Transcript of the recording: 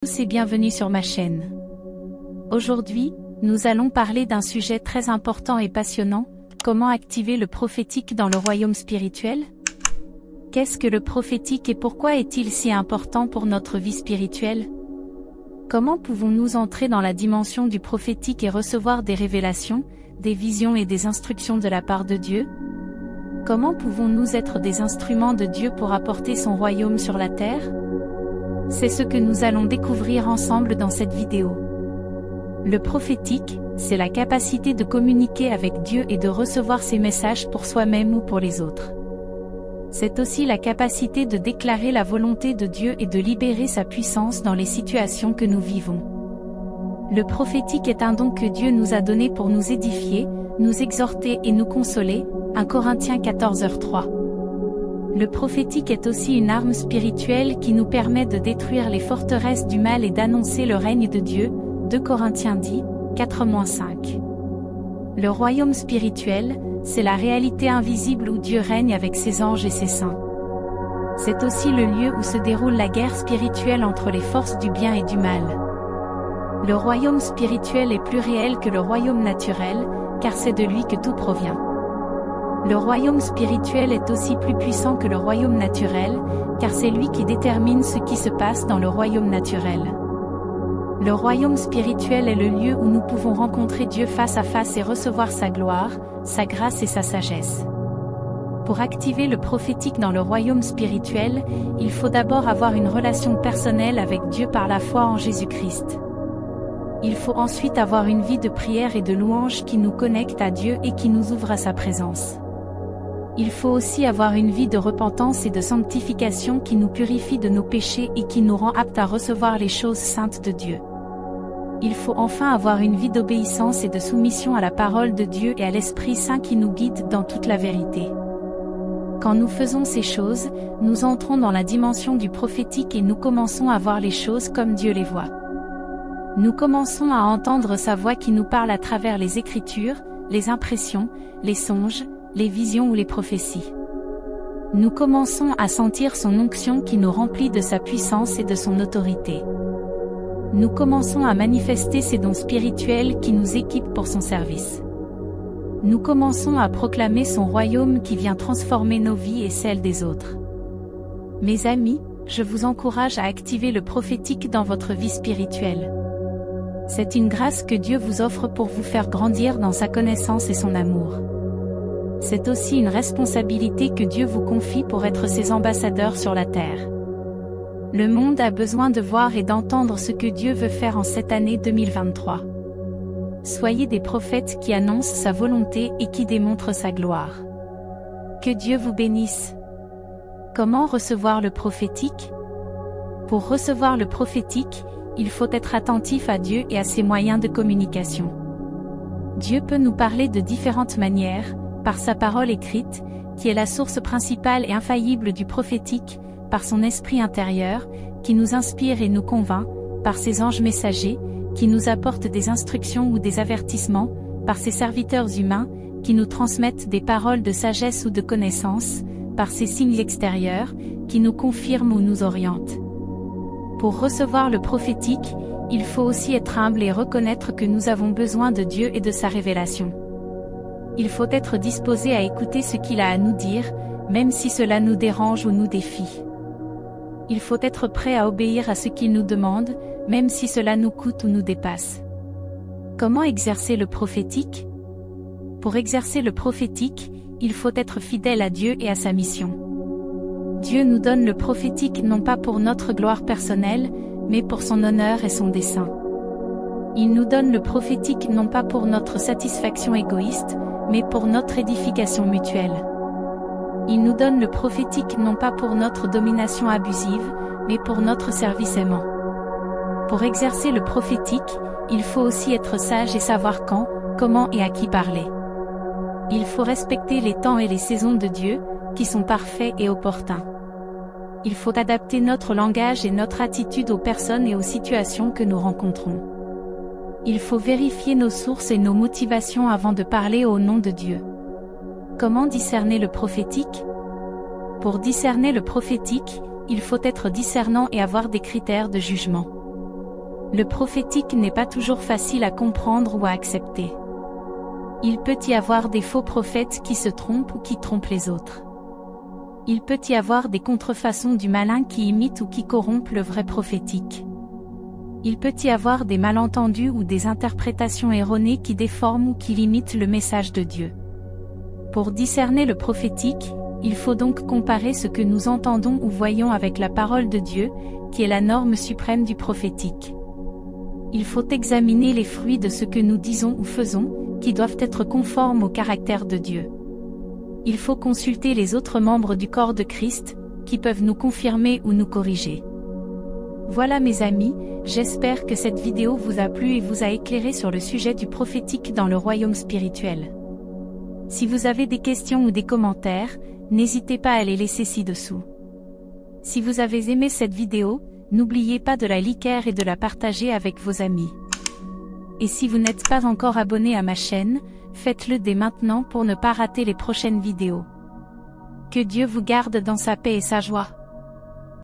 Tous et bienvenue sur ma chaîne. Aujourd'hui, nous allons parler d'un sujet très important et passionnant, comment activer le prophétique dans le royaume spirituel? Qu'est-ce que le prophétique et pourquoi est-il si important pour notre vie spirituelle? Comment pouvons-nous entrer dans la dimension du prophétique et recevoir des révélations, des visions et des instructions de la part de Dieu? Comment pouvons-nous être des instruments de Dieu pour apporter son royaume sur la terre? C'est ce que nous allons découvrir ensemble dans cette vidéo. Le prophétique, c'est la capacité de communiquer avec Dieu et de recevoir ses messages pour soi-même ou pour les autres. C'est aussi la capacité de déclarer la volonté de Dieu et de libérer sa puissance dans les situations que nous vivons. Le prophétique est un don que Dieu nous a donné pour nous édifier, nous exhorter et nous consoler, 1 Corinthiens 14h3. Le prophétique est aussi une arme spirituelle qui nous permet de détruire les forteresses du mal et d'annoncer le règne de Dieu, 2 Corinthiens 10, 4-5. Le royaume spirituel, c'est la réalité invisible où Dieu règne avec ses anges et ses saints. C'est aussi le lieu où se déroule la guerre spirituelle entre les forces du bien et du mal. Le royaume spirituel est plus réel que le royaume naturel, car c'est de lui que tout provient. Le royaume spirituel est aussi plus puissant que le royaume naturel, car c'est lui qui détermine ce qui se passe dans le royaume naturel. Le royaume spirituel est le lieu où nous pouvons rencontrer Dieu face à face et recevoir sa gloire, sa grâce et sa sagesse. Pour activer le prophétique dans le royaume spirituel, il faut d'abord avoir une relation personnelle avec Dieu par la foi en Jésus-Christ. Il faut ensuite avoir une vie de prière et de louange qui nous connecte à Dieu et qui nous ouvre à sa présence. Il faut aussi avoir une vie de repentance et de sanctification qui nous purifie de nos péchés et qui nous rend aptes à recevoir les choses saintes de Dieu. Il faut enfin avoir une vie d'obéissance et de soumission à la parole de Dieu et à l'Esprit Saint qui nous guide dans toute la vérité. Quand nous faisons ces choses, nous entrons dans la dimension du prophétique et nous commençons à voir les choses comme Dieu les voit. Nous commençons à entendre sa voix qui nous parle à travers les Écritures, les impressions, les songes, les visions ou les prophéties. Nous commençons à sentir son onction qui nous remplit de sa puissance et de son autorité. Nous commençons à manifester ses dons spirituels qui nous équipent pour son service. Nous commençons à proclamer son royaume qui vient transformer nos vies et celles des autres. Mes amis, je vous encourage à activer le prophétique dans votre vie spirituelle. C'est une grâce que Dieu vous offre pour vous faire grandir dans sa connaissance et son amour. C'est aussi une responsabilité que Dieu vous confie pour être ses ambassadeurs sur la terre. Le monde a besoin de voir et d'entendre ce que Dieu veut faire en cette année 2023. Soyez des prophètes qui annoncent sa volonté et qui démontrent sa gloire. Que Dieu vous bénisse. Comment recevoir le prophétique? Pour recevoir le prophétique, il faut être attentif à Dieu et à ses moyens de communication. Dieu peut nous parler de différentes manières, par sa parole écrite, qui est la source principale et infaillible du prophétique, par son esprit intérieur, qui nous inspire et nous convainc, par ses anges messagers, qui nous apportent des instructions ou des avertissements, par ses serviteurs humains, qui nous transmettent des paroles de sagesse ou de connaissance, par ses signes extérieurs, qui nous confirment ou nous orientent. Pour recevoir le prophétique, il faut aussi être humble et reconnaître que nous avons besoin de Dieu et de sa révélation. Il faut être disposé à écouter ce qu'il a à nous dire, même si cela nous dérange ou nous défie. Il faut être prêt à obéir à ce qu'il nous demande, même si cela nous coûte ou nous dépasse. Comment exercer le prophétique? Pour exercer le prophétique, il faut être fidèle à Dieu et à sa mission. Dieu nous donne le prophétique non pas pour notre gloire personnelle, mais pour son honneur et son dessein. Il nous donne le prophétique non pas pour notre satisfaction égoïste, mais pour notre édification mutuelle. Il nous donne le prophétique non pas pour notre domination abusive, mais pour notre service aimant. Pour exercer le prophétique, il faut aussi être sage et savoir quand, comment et à qui parler. Il faut respecter les temps et les saisons de Dieu, qui sont parfaits et opportuns. Il faut adapter notre langage et notre attitude aux personnes et aux situations que nous rencontrons. Il faut vérifier nos sources et nos motivations avant de parler au nom de Dieu. Comment discerner le prophétique? Pour discerner le prophétique, il faut être discernant et avoir des critères de jugement. Le prophétique n'est pas toujours facile à comprendre ou à accepter. Il peut y avoir des faux prophètes qui se trompent ou qui trompent les autres. Il peut y avoir des contrefaçons du malin qui imitent ou qui corrompent le vrai prophétique. Il peut y avoir des malentendus ou des interprétations erronées qui déforment ou qui limitent le message de Dieu. Pour discerner le prophétique, il faut donc comparer ce que nous entendons ou voyons avec la parole de Dieu, qui est la norme suprême du prophétique. Il faut examiner les fruits de ce que nous disons ou faisons, qui doivent être conformes au caractère de Dieu. Il faut consulter les autres membres du corps de Christ, qui peuvent nous confirmer ou nous corriger. Voilà mes amis, j'espère que cette vidéo vous a plu et vous a éclairé sur le sujet du prophétique dans le royaume spirituel. Si vous avez des questions ou des commentaires, n'hésitez pas à les laisser ci-dessous. Si vous avez aimé cette vidéo, n'oubliez pas de la liker et de la partager avec vos amis. Et si vous n'êtes pas encore abonné à ma chaîne, faites-le dès maintenant pour ne pas rater les prochaines vidéos. Que Dieu vous garde dans sa paix et sa joie.